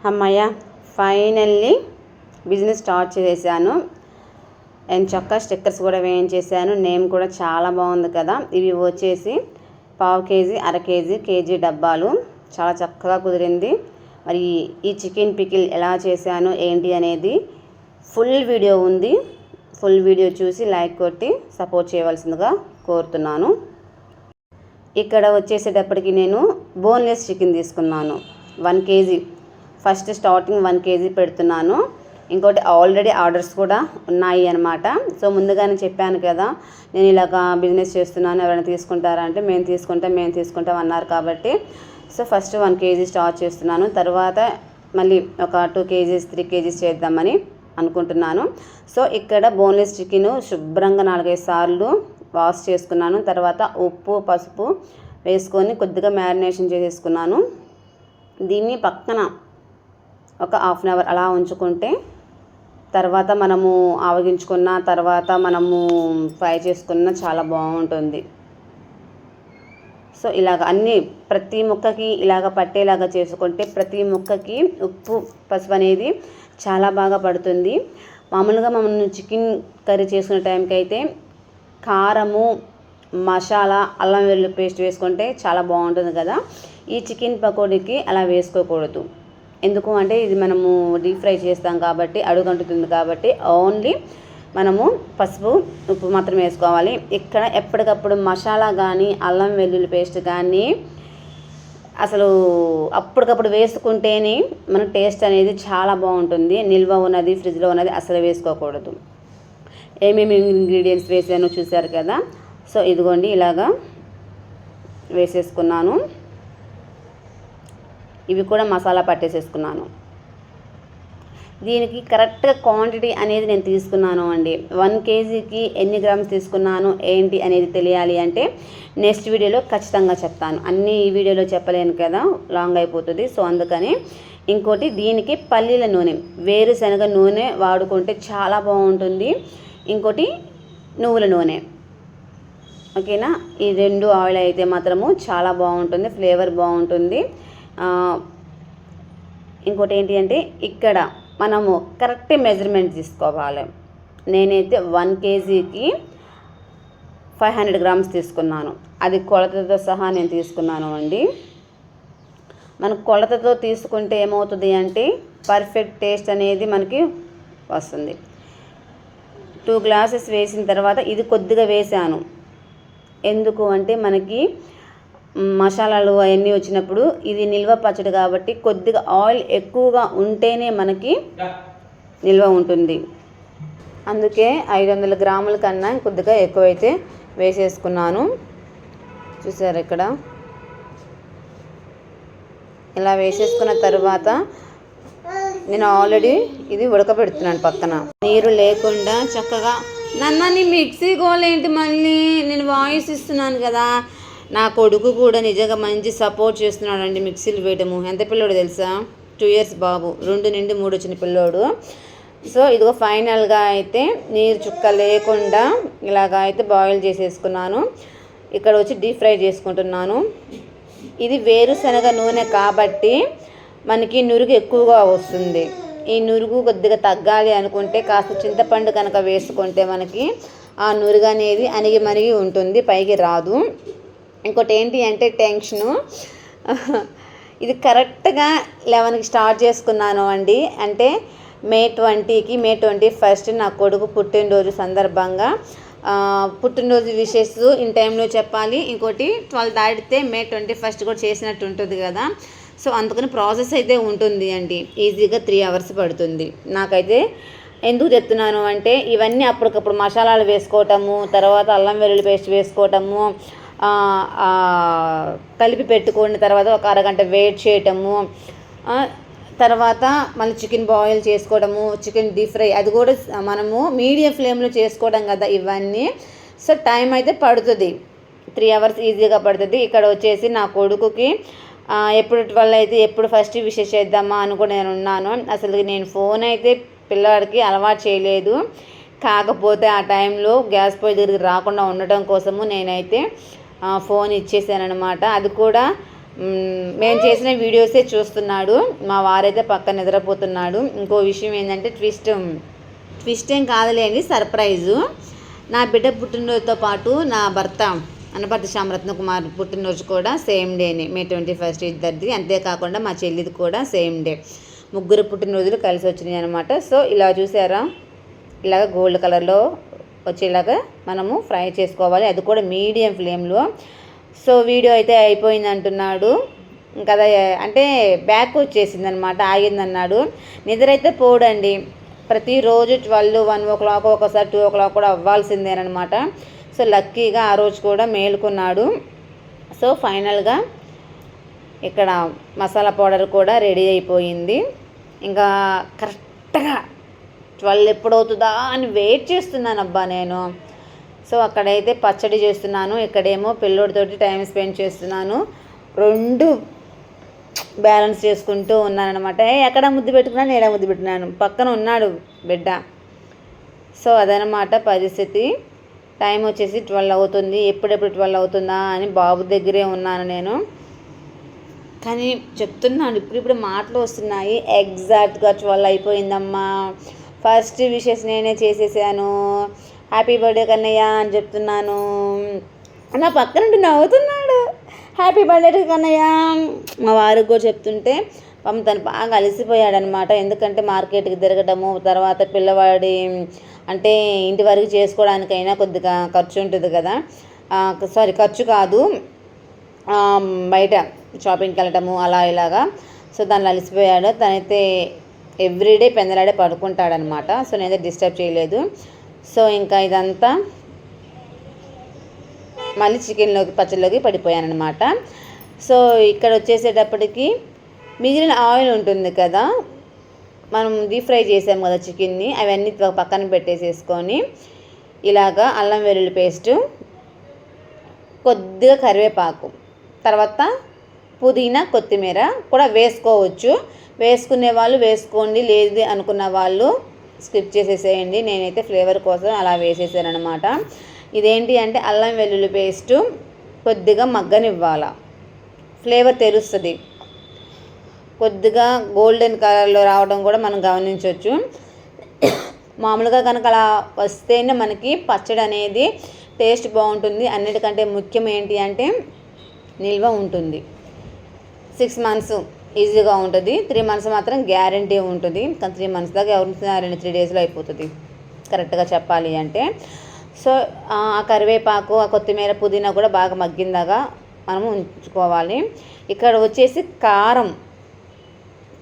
అమ్మయ్య finally business start చేశాను. And చక్కగా స్టిక్కర్స్ కూడా వేయించేసాను. నేమ్ కూడా చాలా బాగుంది కదా. ఇవి వచ్చేసి పావు కేజీ, అర కేజీ, కేజీ డబ్బాలు. చాలా చక్కగా కుదిరింది. మరి ఈ చికెన్ పికిల్ ఎలా చేశాను ఏంటి అనేది ఫుల్ వీడియో ఉంది. ఫుల్ వీడియో చూసి లైక్ కొట్టి సపోర్ట్ చేయవలసిందిగా కోరుతున్నాను. ఇక్కడ వచ్చేసేటప్పటికి నేను బోన్లెస్ చికెన్ తీసుకున్నాను 1 కేజీ. ఫస్ట్ స్టార్టింగ్ 1 కేజీ పెడుతున్నాను. ఇంకోటి ఆల్రెడీ ఆర్డర్స్ కూడా ఉన్నాయి అన్నమాట. సో ముందుగానే చెప్పాను కదా, నేను ఇలాగ బిజినెస్ చేస్తున్నాను, ఎవరైనా తీసుకుంటారా అంటే మేము తీసుకుంటాం అన్నారు. కాబట్టి సో ఫస్ట్ 1 కేజీ స్టార్ట్ చేస్తున్నాను. తర్వాత మళ్ళీ ఒక 2 కేజీస్ 3 కేజీస్ చేద్దామని అనుకుంటున్నాను. సో ఇక్కడ బోన్లెస్ చికెన్ శుభ్రంగా 4-5 సార్లు వాష్ చేసుకున్నాను. తర్వాత ఉప్పు, పసుపు వేసుకొని కొద్దిగా మ్యారినేషన్ చేసేసుకున్నాను. దీన్ని పక్కన ఒక హాఫ్ అన్ అవర్ అలా ఉంచుకుంటే తర్వాత మనము ఆవగించుకున్న తర్వాత మనము ఫ్రై చేసుకున్న చాలా బాగుంటుంది. సో ఇలాగ అన్నీ ప్రతి ముక్కకి ఇలాగ పట్టేలాగా చేసుకుంటే ప్రతి ముక్కకి ఉప్పు, పసుపు అనేది చాలా బాగా పడుతుంది. మామూలుగా మనం చికెన్ కర్రీ చేసుకునే టైంకి అయితే కారము, మసాలా, అల్లం వెల్లుల్లి పేస్ట్ వేసుకుంటే చాలా బాగుంటుంది కదా. ఈ చికెన్ పకోడీకి అలా వేసుకోకూడదు. ఎందుకు అంటే ఇది మనము డీప్ ఫ్రై చేస్తాం కాబట్టి అడుగంటుతుంది. కాబట్టి ఓన్లీ మనము పసుపు, ఉప్పు మాత్రం వేసుకోవాలి. ఇక్కడ ఎప్పటికప్పుడు మసాలా కానీ అల్లం వెల్లుల్లి పేస్ట్ కానీ అసలు అప్పటికప్పుడు వేసుకుంటేనే మన టేస్ట్ అనేది చాలా బాగుంటుంది. నిల్వ ఉన్నది, ఫ్రిడ్జ్లో ఉన్నది అసలు వేసుకోకూడదు. ఏమేమి ఇంగ్రీడియంట్స్ వేసానో చూసారు కదా. సో ఇదిగోండి ఇలాగా వేసేసుకున్నాను. ఇవి కూడా మసాలా పట్టేసేసుకున్నాను. దీనికి కరెక్ట్గా క్వాంటిటీ అనేది నేను తీసుకున్నాను అండి. 1 కేజీకి ఎన్ని గ్రామ్స్ తీసుకున్నాను ఏంటి అనేది తెలియాలి అంటే నెక్స్ట్ వీడియోలో ఖచ్చితంగా చెప్తాను. అన్నీ ఈ వీడియోలో చెప్పలేను కదా, లాంగ్ అయిపోతుంది. సో అందుకని ఇంకోటి దీనికి పల్లీల నూనె, వేరుశనగ నూనె వాడుకుంటే చాలా బాగుంటుంది. ఇంకోటి నువ్వుల నూనె, ఓకేనా. ఈ 2 ఆయిల్ అయితే మాత్రము చాలా బాగుంటుంది, ఫ్లేవర్ బాగుంటుంది. ఇంకోటి ఏంటి అంటే ఇక్కడ మనము కరెక్ట్ మెజర్మెంట్ తీసుకోవాలి. నేనైతే 1 కేజీకి 500 గ్రామ్స్ తీసుకున్నాను. అది కొలతతో సహా నేను తీసుకున్నాను అండి. మనం కొలతతో తీసుకుంటే ఏమవుతుంది అంటే పర్ఫెక్ట్ టేస్ట్ అనేది మనకి వస్తుంది. 2 గ్లాసెస్ వేసిన తర్వాత ఇది కొద్దిగా వేసాను. ఎందుకు అంటే మనకి మసాలాలు అవన్నీ వచ్చినప్పుడు ఇది నిల్వ పచ్చడి కాబట్టి కొద్దిగా ఆయిల్ ఎక్కువగా ఉంటేనే మనకి నిల్వ ఉంటుంది. అందుకే 500 గ్రాముల కన్నా కొద్దిగా ఎక్కువైతే వేసేసుకున్నాను. చూసారు ఇక్కడ ఇలా వేసేసుకున్న తర్వాత నేను ఆల్రెడీ ఇది ఉడకబెడుతున్నాను పక్కన. నీరు లేకుండా చక్కగా నీ మిక్సీ గోలేంటి, మళ్ళీ నేను వాయిస్ ఇస్తున్నాను కదా. నా కొడుకు కూడా నిజంగా మంచి సపోర్ట్ చేస్తున్నాడండి మిక్సీలు వేయటము. ఎంత పిల్లోడు తెలుసా, 2 years బాబు, 2 నుండి 3 వచ్చిన పిల్లోడు. సో ఇదిగో ఫైనల్గా అయితే నీరు చుక్క లేకుండా ఇలాగా అయితే బాయిల్ చేసేసుకున్నాను. ఇక్కడ వచ్చి డీప్ ఫ్రై చేసుకుంటున్నాను. ఇది వేరుశనగ నూనె కాబట్టి మనకి నురుగు ఎక్కువగా వస్తుంది. ఈ నురుగు కొద్దిగా తగ్గాలి అనుకుంటే కాస్త చింతపండు కనుక వేసుకుంటే మనకి ఆ నురుగు అనేది అణిగి మణిగి ఉంటుంది, పైకి రాదు. ఇంకోటి ఏంటి అంటే టెన్షను, ఇది కరెక్ట్గా 11కి స్టార్ట్ చేసుకున్నాను అండి. అంటే మే 20కి, మే 21 నా కొడుకు పుట్టినరోజు సందర్భంగా పుట్టినరోజు విషెస్ ఇన్ టైంలో చెప్పాలి. ఇంకోటి 12 దాటితే మే 21 కూడా చేసినట్టు ఉంటుంది కదా. సో అందుకని ప్రాసెస్ అయితే ఉంటుంది అండి. ఈజీగా 3 hours పడుతుంది. నాకైతే ఎందుకు చెప్తున్నాను అంటే ఇవన్నీ అప్పటికప్పుడు మసాలాలు వేసుకోవటము, తర్వాత అల్లం వెల్లుల్లి పేస్ట్ వేసుకోవటము, కలిపి పెట్టుకున్న తర్వాత ఒక అరగంట వెయిట్ చేయటము, తర్వాత మళ్ళీ చికెన్ బాయిల్ చేసుకోవడము, చికెన్ డీప్ ఫ్రై అది కూడా మనము మీడియం ఫ్లేమ్లో చేసుకోవడం కదా ఇవన్నీ. సో టైం అయితే పడుతుంది, 3 hours ఈజీగా పడుతుంది. ఇక్కడ వచ్చేసి నా కొడుకుకి ఎప్పుడు 12 అయితే ఎప్పుడు ఫస్ట్ విషెస్ చేద్దామా అనుకుని నేను ఉన్నాను. అసలు నేను ఫోన్ అయితే పిల్లవాడికి అలవాటు చేయలేదు. కాకపోతే ఆ టైంలో గ్యాస్ పొయ్యి దగ్గరికి రాకుండా ఉండటం కోసము నేనైతే ఫోన్ ఇచ్చేసాను అనమాట. అది కూడా మేము చేసిన వీడియోసే చూస్తున్నాడు. మా వారైతే పక్కన నిద్రపోతున్నాడు. ఇంకో విషయం ఏంటంటే ట్విస్ట్ ఏం కాదులేండి, సర్ప్రైజు. నా బిడ్డ పుట్టినరోజుతో పాటు నా భర్త అనపర్తి శ్యామరత్న కుమార్ పుట్టినరోజు కూడా సేమ్ డేనే, May 21 ఇద్దరిది. అంతేకాకుండా మా చెల్లిది కూడా సేమ్ డే. ముగ్గురు పుట్టినరోజులు కలిసి వచ్చినాయి అనమాట. సో ఇలా చూసారా, ఇలాగ గోల్డ్ కలర్లో వచ్చేలాగా మనము ఫ్రై చేసుకోవాలి, అది కూడా మీడియం ఫ్లేమ్లో. సో వీడియో అయితే అయిపోయింది అంటున్నాడు కదా, అంటే బ్యాక్ వచ్చేసింది అనమాట, ఆగిందన్నాడు. నిద్ర అయితే పోడండి, ప్రతిరోజు 12, 1 o'clock, ఒకసారి 2 o'clock కూడా అవ్వాల్సిందేనమాట. సో లక్కీగా ఆ రోజు కూడా మేలుకున్నాడు. సో ఫైనల్గా ఇక్కడ మసాలా పౌడర్ కూడా రెడీ అయిపోయింది. ఇంకా కరెక్ట్గా 12 ఎప్పుడవుతుందా అని వెయిట్ చేస్తున్నాను అబ్బా నేను. సో అక్కడైతే పచ్చడి చేస్తున్నాను, ఇక్కడేమో పిల్లోడితోటి టైం స్పెండ్ చేస్తున్నాను. 2 బ్యాలెన్స్ చేసుకుంటూ ఉన్నానమాట. ఎక్కడ ముద్దు పెట్టుకున్నాను, ఏడా ముద్దు పెట్టుకున్నాను, పక్కన ఉన్నాడు బిడ్డ. సో అదనమాట పరిస్థితి. టైం వచ్చేసి 12 అవుతుంది. ఎప్పుడెప్పుడు 12 అవుతుందా అని బాబు దగ్గరే ఉన్నాను నేను. కానీ చెప్తున్నాను, ఇప్పుడు మాటలు వస్తున్నాయి. ఎగ్జాక్ట్గా 12 అయిపోయిందమ్మా. ఫస్ట్ విషెస్ నేనే చేసేసాను. హ్యాపీ బర్త్డే కన్నయ్య అని చెప్తున్నాను. నా పక్కన నుండి నవ్వుతున్నాడు, హ్యాపీ బర్త్డే కన్నయ్య. మా వారికి కూడా చెప్తుంటే తను బాగా అలసిపోయాడనమాట. ఎందుకంటే మార్కెట్కి తిరగడము, తర్వాత పిల్లవాడి అంటే ఇంటి వరకు చేసుకోవడానికైనా కొద్దిగా ఖర్చు ఉంటుంది కదా, ఖర్చు కాదు, బయట షాపింగ్కి వెళ్ళటము అలా ఇలాగా. సో దానిలో అలసిపోయాడు. తనైతే ఎవ్రీడే పెందలాడే పడుకుంటాడనమాట. సో నేనైతే డిస్టర్బ్ చేయలేదు. సో ఇంకా ఇదంతా మళ్ళీ చికెన్లోకి పచ్చళ్ళలోకి పడిపోయాను అనమాట. సో ఇక్కడ వచ్చేసేటప్పటికి మిగిలిన ఆయిల్ ఉంటుంది కదా, మనం డీప్ ఫ్రై చేసాం కదా చికెన్ని, అవన్నీ పక్కన పెట్టేసేసుకొని ఇలాగా అల్లం వెల్లుల్లి పేస్టు, కొద్దిగా కరివేపాకు, తర్వాత పుదీనా కొత్తిమీర కూడా వేసుకోవచ్చు. వేసుకునే వాళ్ళు వేసుకోండి, లేదు అనుకున్న వాళ్ళు స్కిప్ చేసేసేయండి. నేనైతే ఫ్లేవర్ కోసం అలా వేసేసాను అనమాట. ఇదేంటి అంటే అల్లం వెల్లుల్లి పేస్టు కొద్దిగా మగ్గనివ్వాల, ఫ్లేవర్ తెలుస్తుంది. కొద్దిగా గోల్డెన్ కలర్లో రావడం కూడా మనం గమనించవచ్చు. మామూలుగా కనుక అలా వస్తేనే మనకి పచ్చడి అనేది టేస్ట్ బాగుంటుంది. అన్నిటికంటే ముఖ్యం ఏంటి అంటే నిల్వ ఉంటుంది. 6 months ఈజీగా ఉంటుంది, 3 months మాత్రం గ్యారంటీ ఉంటుంది. కానీ 3 months దాకా ఎవరు 2-3 daysలో అయిపోతుంది కరెక్ట్గా చెప్పాలి అంటే. సో ఆ కరివేపాకు, ఆ కొత్తిమీర, పుదీనా కూడా బాగా మగ్గిందాగా మనము ఉంచుకోవాలి. ఇక్కడ వచ్చేసి కారం,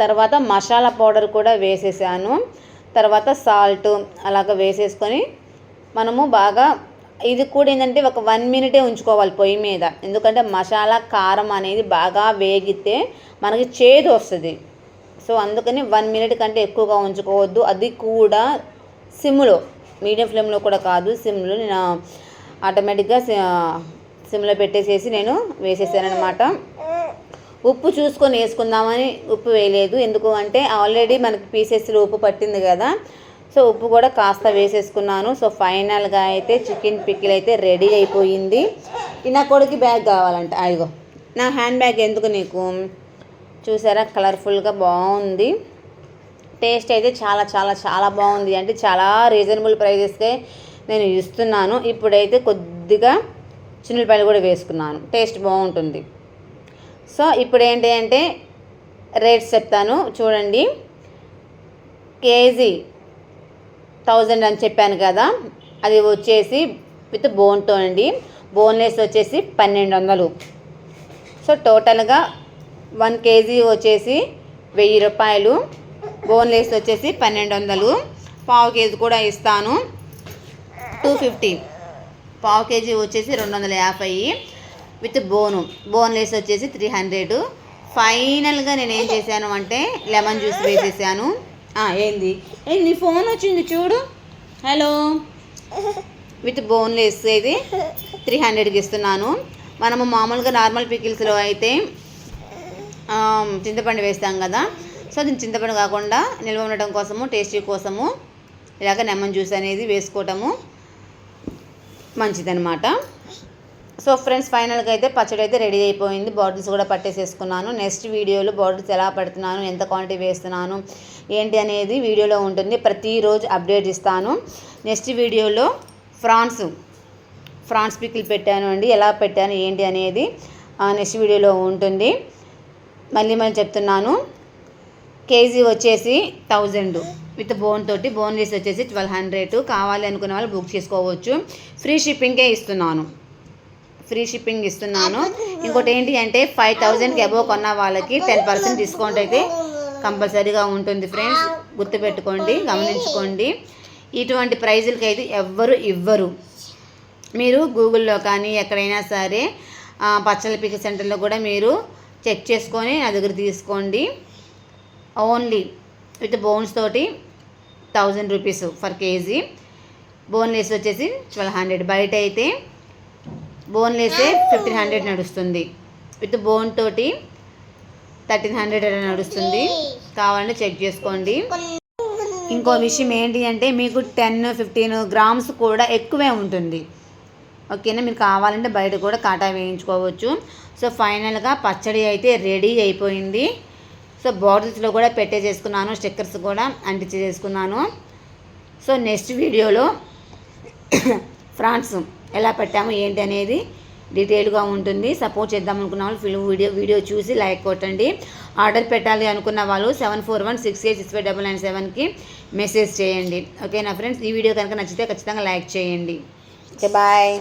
తర్వాత మసాలా పౌడర్ కూడా వేసేసాను, తర్వాత సాల్ట్ అలాగ వేసేసుకొని మనము బాగా, ఇది కూడా ఏంటంటే ఒక 1 minute ఉంచుకోవాలి పొయ్యి మీద. ఎందుకంటే మసాలా కారం అనేది బాగా వేగితే మనకి చేదు వస్తుంది. సో అందుకని 1 minute కంటే ఎక్కువగా ఉంచుకోవద్దు. అది కూడా సిమ్లో, మీడియం ఫ్లేమ్లో కూడా కాదు, సిమ్లో. నేను ఆటోమేటిక్గా సిమ్లో పెట్టేసేసి నేను వేసేసాను అనమాట. ఉప్పు చూసుకొని వేసుకుందామని ఉప్పు వేయలేదు, ఎందుకు అంటే ఆల్రెడీ మనకి పీసెస్లో ఉప్పు పట్టింది కదా. సో ఉప్పు కూడా కాస్త వేసేసుకున్నాను. సో ఫైనల్గా అయితే చికెన్ పికిల్ అయితే రెడీ అయిపోయింది. నా కొడుకు బ్యాగ్ కావాలంట, అదిగో నా హ్యాండ్ బ్యాగ్ ఎందుకు నీకు, చూసారా కలర్ఫుల్గా బాగుంది. టేస్ట్ అయితే చాలా చాలా చాలా బాగుంది. అంటే చాలా రీజనబుల్ ప్రైజెస్కే నేను ఇస్తున్నాను. ఇప్పుడైతే కొద్దిగా చిన్నులపాయలు కూడా వేసుకున్నాను, టేస్ట్ బాగుంటుంది. సో ఇప్పుడు ఏంటి అంటే రేట్స్ చెప్తాను చూడండి. కేజీ 1000 అని చెప్పాను కదా, అది వచ్చేసి విత్ బోన్తో అండి. బోన్లెస్ వచ్చేసి 1200. సో టోటల్గా 1 kg వచ్చేసి 1000 రూపాయలు, బోన్లెస్ వచ్చేసి 1200. పావు కేజీ కూడా ఇస్తాను 250. పావు కేజీ వచ్చేసి 250 విత్ బోన్లెస్ వచ్చేసి 300. ఫైనల్గా నేను ఏం చేశాను అంటే లెమన్ జ్యూస్ వేసేసాను. ఏంది నీ ఫోన్ వచ్చింది చూడు, హలో. విత్ బోన్లెస్ ఇది 300కి ఇస్తున్నాను. మనము మామూలుగా నార్మల్ పికిల్స్లో అయితే చింతపండు వేస్తాం కదా. సో దీన్ని చింతపండు కాకుండా నిల్వ ఉండటం కోసము, టేస్టీ కోసము ఇలాగ లెమన్ జ్యూస్ అనేది వేసుకోవటము మంచిదన్నమాట. సో ఫ్రెండ్స్, ఫైనల్గా అయితే పచ్చడి అయితే రెడీ అయిపోయింది. బాటిల్స్ కూడా పట్టేసేసుకున్నాను. నెక్స్ట్ వీడియోలో బాటిల్స్ ఎలా పడుతున్నాను, ఎంత క్వాంటిటీ వేస్తున్నాను ఏంటి అనేది వీడియోలో ఉంటుంది. ప్రతిరోజు అప్డేట్ ఇస్తాను. నెక్స్ట్ వీడియోలో ఫ్రాన్స్ పికిల్ పెట్టాను అండి. ఎలా పెట్టాను ఏంటి అనేది నెక్స్ట్ వీడియోలో ఉంటుంది. మళ్ళీ చెప్తున్నాను, కేజీ వచ్చేసి 1000 విత్ బోన్ తోటి. బోన్లెస్ వచ్చేసి 1200. కావాలి అనుకునే వాళ్ళు బుక్ చేసుకోవచ్చు. ఫ్రీ షిప్పింగ్ ఇస్తున్నాను. ఇంకోటి ఏంటి అంటే 5000కి అబోవ్ కొన్న వాళ్ళకి 10% డిస్కౌంట్ అయితే కంపల్సరీగా ఉంటుంది ఫ్రెండ్స్. గుర్తుపెట్టుకోండి, గమనించుకోండి. ఇటువంటి ప్రైజులకి అయితే ఎవ్వరు ఇవ్వరు. మీరు గూగుల్లో కానీ ఎక్కడైనా సరే పచ్చళ్ళ పికిల్ సెంటర్లో కూడా మీరు చెక్ చేసుకొని నా దగ్గర తీసుకోండి. ఓన్లీ విత్ బోన్స్ తోటి 1000 రూపీస్ ఫర్ కేజీ. బోన్లెస్ వచ్చేసి 1200. బయట అయితే బోన్లెస్సే 1500 నడుస్తుంది. విత్ బోన్ తోటి 1300 నడుస్తుంది. కావాలంటే చెక్ చేసుకోండి. ఇంకో విషయం ఏంటి అంటే మీకు 10-15 గ్రామ్స్ కూడా ఎక్కువే ఉంటుంది. ఓకేనా, మీరు కావాలంటే బయట కూడా కాటా వేయించుకోవచ్చు. సో ఫైనల్గా పచ్చడి అయితే రెడీ అయిపోయింది. సో బాటిల్స్లో కూడా పెట్టేసేసుకున్నాను, స్టిక్కర్స్ కూడా అంటించేసుకున్నాను. సో నెక్స్ట్ వీడియోలో ఫ్రాన్స్ ఎలా పెట్టాము ఏంటి అనేది డీటెయిల్గా ఉంటుంది. సపోర్ట్ చేద్దాం అనుకున్న వాళ్ళు వీడియో చూసి లైక్ కొట్టండి. ఆర్డర్ పెట్టాలి అనుకున్న వాళ్ళు 7416865997కి మెసేజ్ చేయండి. ఓకేనా ఫ్రెండ్స్, ఈ వీడియో కనుక నచ్చితే ఖచ్చితంగా లైక్ చేయండి. Okay, bye.